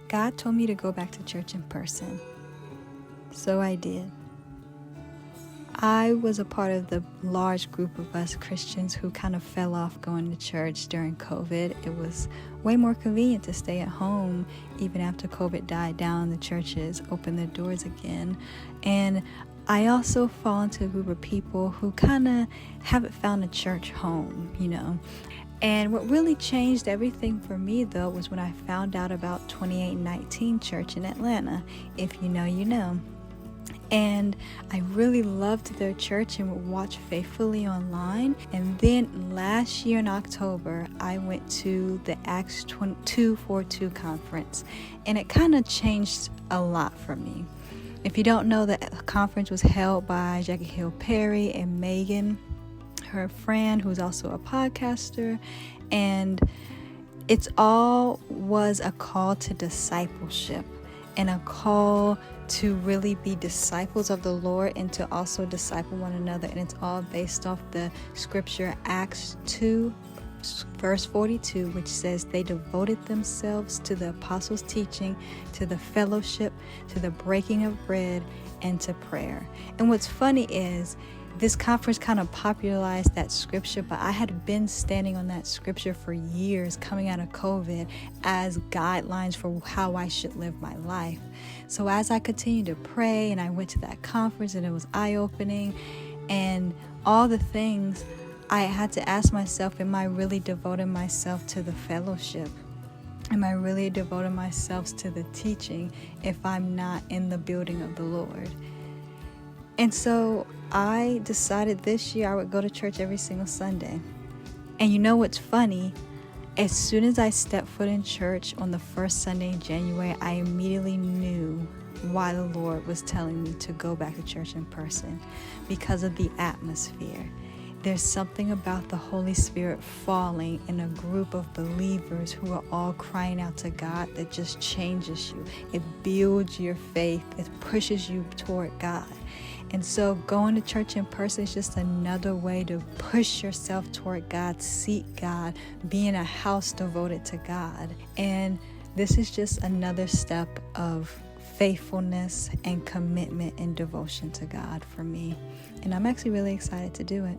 God told me to go back to church in person. So I did. I was a part of the large group of us Christians who kind of fell off going to church during COVID. It was way more convenient to stay at home even after COVID died down. The churches opened their doors again. And I also fall into a group of people who kind of haven't found a church home, And what really changed everything for me, though, was when I found out about 2819 Church in Atlanta. If you know, you know. And I really loved their church and would watch faithfully online. And then last year in October, I went to the Acts 242 conference, and it kind of changed a lot for me. If you don't know, the conference was held by Jackie Hill Perry and Meghan, her friend, who's also a podcaster, and it's all was a call to discipleship and a call to really be disciples of the Lord and to also disciple one another. And it's all based off the scripture Acts 2 verse 42, which says they devoted themselves to the apostles' teaching, to the fellowship, to the breaking of bread, and to prayer. And what's funny is this conference kind of popularized that scripture, but I had been standing on that scripture for years coming out of COVID as guidelines for how I should live my life. So as I continued to pray and I went to that conference and it was eye-opening and all the things, I had to ask myself, am I really devoting myself to the fellowship? Am I really devoting myself to the teaching if I'm not in the building of the Lord? And so I decided this year I would go to church every single Sunday. And you know what's funny? As soon as I stepped foot in church on the first Sunday in January, I immediately knew why the Lord was telling me to go back to church in person, because of the atmosphere. There's something about the Holy Spirit falling in a group of believers who are all crying out to God that just changes you. It builds your faith. It pushes you toward God. And so going to church in person is just another way to push yourself toward God, seek God, be in a house devoted to God. And this is just another step of faithfulness and commitment and devotion to God for me. And I'm actually really excited to do it.